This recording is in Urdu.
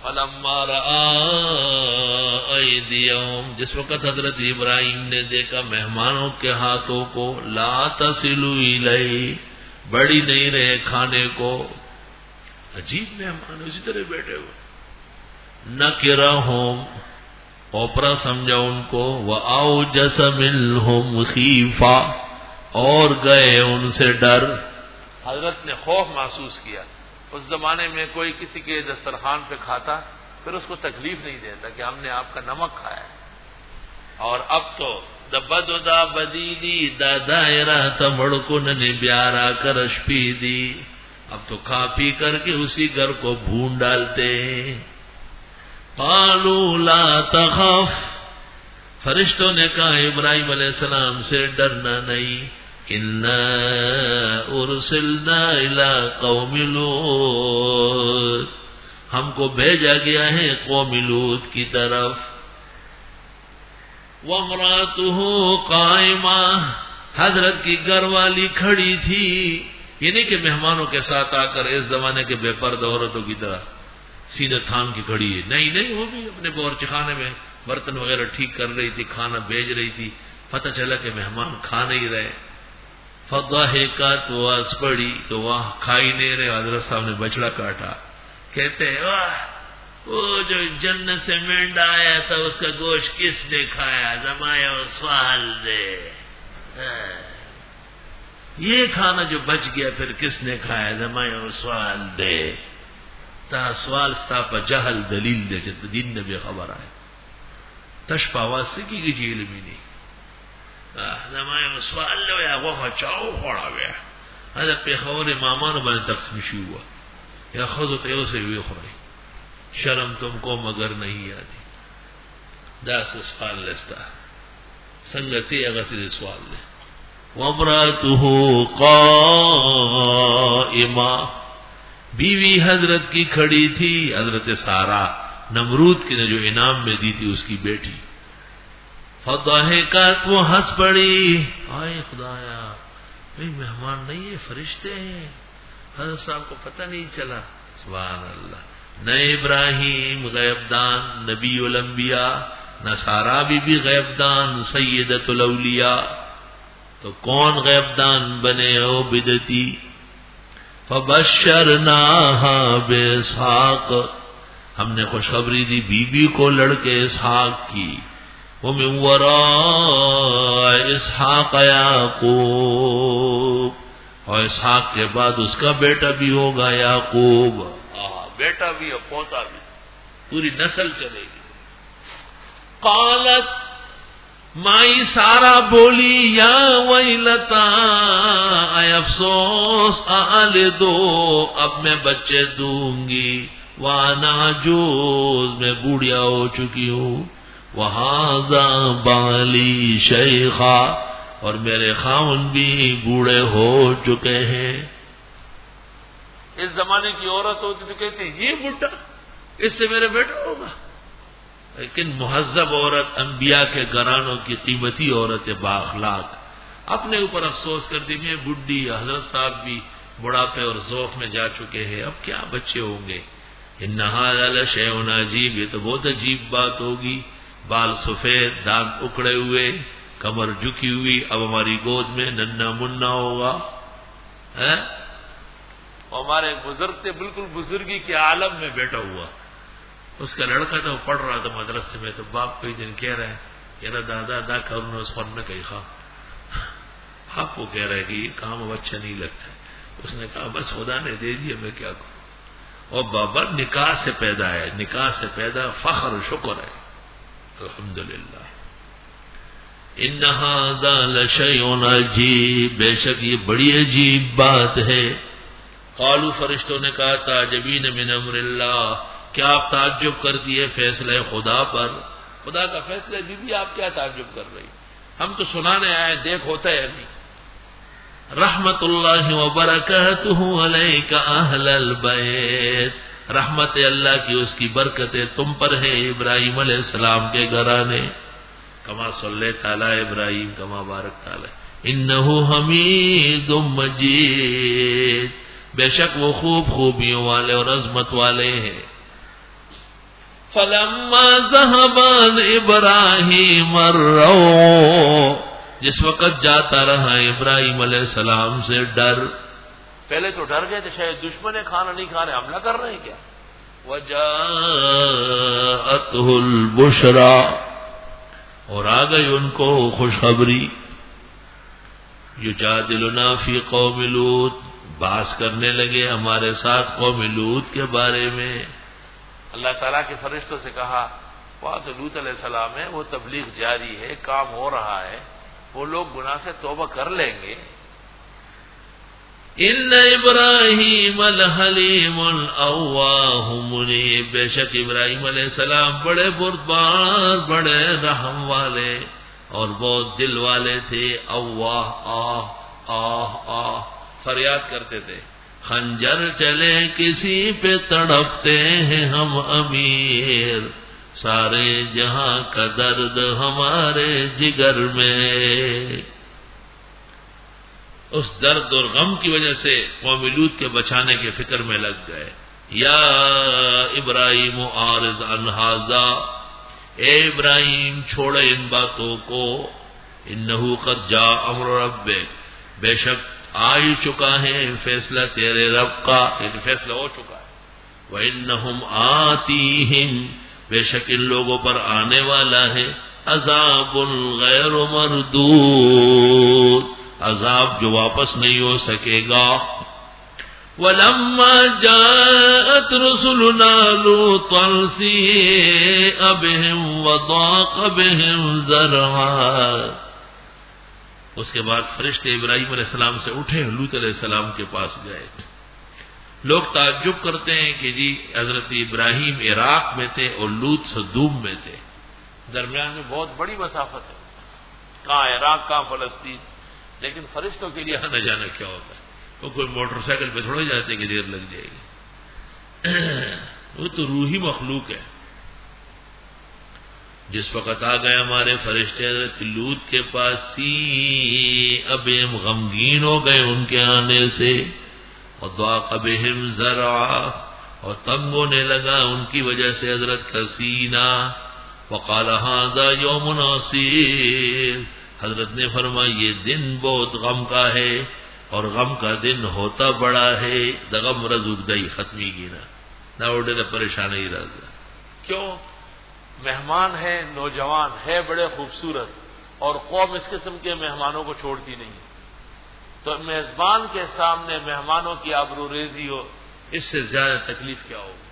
فلما رأى أيديهم، جس وقت حضرت ابراہیم نے دیکھا مہمانوں کے ہاتھوں کو، لا تصل الیہ، بڑی نہیں رہے کھانے کو، عجیب مہمان اسی طرح بیٹھے ہوئے، نکرہم، اوپرا سمجھا ان کو، وأوجس منہم خیفہ، اور گئے ان سے ڈر، حضرت نے خوف محسوس کیا۔ اس زمانے میں کوئی کسی کے دسترخوان پہ کھاتا پھر اس کو تکلیف نہیں دیتا کہ ہم نے آپ کا نمک کھایا، اور اب تو دا بدو دا بدیدی دا دائرہ تمڑکو ننی بیارا کرش پی دی، اب تو کھا پی کر کے اسی گھر کو بھون ڈالتے ہیں۔ قالوا لا تخف، فرشتوں نے کہا ابراہیم علیہ السلام سے ڈرنا نہیں، انا ارسلنا الی قوم لوط، ہم کو بھیجا گیا ہے قوم لوط کی طرف۔ وامرأتہ قائمہ، حضرت کی گھر والی کھڑی تھی، یہ نہیں کہ مہمانوں کے ساتھ آ کر اس زمانے کے بے پردہ عورتوں کی طرح سینے تھام کی کھڑی ہے، نہیں، وہ بھی اپنے باورچی خانے میں برتن وغیرہ ٹھیک کر رہی تھی، کھانا بھیج رہی تھی، پتہ چلا کہ مہمان کھا نہیں رہے، فضحکت، وہ ہنس پڑی تو وہاں کھائی نہیں رہے، حضرت صاحب نے بچڑا کاٹا، کہتے ہیں واہ، وہ جو جنت سے مینڈا آیا تھا اس کا گوشت کس نے کھایا، زمایا و سوال دے، یہ کھانا جو بچ گیا پھر کس نے کھایا، زمایا و سوال دے، تا سوال ستا پا جہل دلیل دے چھتا دین نے بے خبر آئے، تشپ آواز سے کی گئی چی علمی نہیں، زمایا و سوال لے یا وفا چاو خوڑا بیا، حضرت پیخور امامان بنے تقسیم شی ہوا، یا خود تیو سے ہوئی خوڑی، شرم تم کو مگر نہیں آتی، دا سے سوال لستا سنگتی اغسی دے سوال لے۔ وامرأتہ قائمہ، بیوی حضرت کی کھڑی تھی، حضرت سارہ، نمرود کی نے جو انعام میں دی تھی اس کی بیٹی، فضحکت، وہ ہنس پڑی، آئے خدایا بھئی مہمان نہیں ہے، فرشتے ہیں، حضرت صاحب کو پتہ نہیں چلا، سبحان اللہ، نہ ابراہیم غیب دان نبی الانبیاء، نہ سارہ بی غیب دان سیدۃ الاولیاء، تو کون غیب دان بنے او بدتی؟ فبشرناہا باسحاق، ہم نے خوشخبری دی بی کو لڑکے اسحاق کی، ومن وراء اسحاق یعقوب، اور اسحاق کے بعد اس کا بیٹا بھی ہوگا یعقوب، بیٹا بھی اور پوتا بھی، پوری نسل چلے گی۔ قالت، مائی سارا بولی، یا ویلتا، اے افسوس، آلدو، اب میں بچے دوں گی، وانا عجوز، میں بوڑھیا ہو چکی ہوں، وہذا بالی شیخا، اور میرے خاون بھی بوڑھے ہو چکے ہیں۔ اس زمانے کی عورت ہوتی تو کہتی یہ بڈھا، اس سے میرا بیٹا ہوگا، لیکن مہذب عورت، انبیاء کے گھرانوں کی قیمتی عورت بااخلاق، اپنے اوپر افسوس کرتی میں بڈھی، حضرت صاحب بھی بڑھاپے اور ذوق میں جا چکے ہیں، اب کیا بچے ہوں گے۔ ان ھذا لشیء عجیب، یہ تو بہت عجیب بات ہوگی، بال سفید، دانت اکڑے ہوئے، کمر جھکی ہوئی، اب ہماری گود میں ننھا منا ہوگا۔ ہمارے ایک بزرگ تھے، بالکل بزرگی کے عالم میں بیٹھا ہوا، اس کا لڑکا تھا، وہ پڑھ رہا تھا مدرسے میں، تو باپ کئی دن کہہ رہا ہے یار دادا دا کرنا اس پر نہ کہی خواہ، باپ کو کہہ رہا ہے کہ یہ کام اب اچھا نہیں لگتا، اس نے کہا بس خدا نے دے دیا، میں کیا کروں، اور بابا نکاح سے پیدا ہے، نکاح سے پیدا فخر شکر ہے، الحمدللہ۔ ان ھذا لشیء عجیب، بے شک یہ بڑی عجیب بات ہے۔ قالوا، فرشتوں نے کہا تعجبین من امر اللہ، کیا آپ تعجب کر دیے فیصلہ خدا پر، خدا کا فیصلہ بھی آپ کیا تعجب کر رہی، ہم تو سنانے آئے، دیکھ ہوتا ہے نہیں۔ رحمت اللہ وبرکاتہ علیک اہل البیت، رحمت اللہ کی، اس کی برکتیں تم پر ہے ابراہیم علیہ السلام کے گھرانے، کما صلیت علی ابراہیم کما بارکت علی، انہ حمید مجید، بے شک وہ خوب خوبیوں والے اور عظمت والے ہیں۔ فلما ذهب ابراہیم الروع، جس وقت جاتا رہا ابراہیم علیہ السلام سے ڈر، پہلے تو ڈر گئے تھے شاید دشمن کھانا نہیں کھا رہے، حملہ کر رہے ہیں کیا. وجاءته البشرى، اور آ گئی ان کو خوشخبری. یجادلنا فی قوم لوط، بحث کرنے لگے ہمارے ساتھ قوم لوط کے بارے میں. اللہ تعالیٰ کے فرشتوں سے کہا وہاں تو لوط علیہ السلام ہے، وہ تبلیغ جاری ہے، کام ہو رہا ہے، وہ لوگ گناہ سے توبہ کر لیں گے. ان ابراہیم الحلیم الاواہ منیب، بے شک ابراہیم علیہ السلام بڑے بردبار، بڑے رحم والے اور بہت دل والے تھے. اواہ، آہ آہ آہ فریاد کرتے تھے. خنجر چلے کسی پہ تڑپتے ہیں ہم امیر، سارے جہاں کا درد ہمارے جگر میں. اس درد اور غم کی وجہ سے قوم لوط کے بچانے کے فکر میں لگ گئے. یا ابراہیم اعرض عن ھذا، اے ابراہیم چھوڑے ان باتوں کو. انہ قد جاء امر ربک، بے شک آ ہی چکا ہے فیصلہ تیرے رب کا، یعنی فیصلہ ہو چکا ہے. وانہم آتیہم، بے شک ان لوگوں پر آنے والا ہے عذاب غیر مردود، عذاب جو واپس نہیں ہو سکے گا. وَلَمَّا جَاءَتْ رُسُلُنَا لُوطًا سِيءَ بِهِمْ وَضَاقَ بِهِمْ ذَرْعًا، اس کے بعد فرشتے ابراہیم علیہ السلام سے اٹھے، لوط علیہ السلام کے پاس گئے. لوگ تعجب کرتے ہیں کہ جی حضرت ابراہیم عراق میں تھے اور لوط صدوم میں تھے، درمیان میں بہت بڑی مسافت ہے، کہاں عراق کہاں فلسطین. لیکن فرشتوں کے لیے آنا جانا کیا ہوتا ہے، وہ کوئی موٹر سائیکل پہ تھوڑے جاتے کہ دیر لگ جائے گی، وہ تو روحی مخلوق ہے. جس وقت آ گئے ہمارے فرشتے حضرت لوط کے پاس، اب ہم غمگین ہو گئے ان کے آنے سے. وضاق بہم ذرعا، اور تنگ ہونے لگا ان کی وجہ سے حضرت کا سینہ. وقال ھذا یوم عسیر، حضرت نے فرمایا یہ دن بہت غم کا ہے، اور غم کا دن ہوتا بڑا ہے. دغم رزق دئی ختمی کی نہ اڑے نہ پریشان ہی رہ گیا. کیوں؟ مہمان ہے، نوجوان ہے، بڑے خوبصورت، اور قوم اس قسم کے مہمانوں کو چھوڑتی نہیں. تو میزبان کے سامنے مہمانوں کی آبروریزی ہو، اس سے زیادہ تکلیف کیا ہوگی.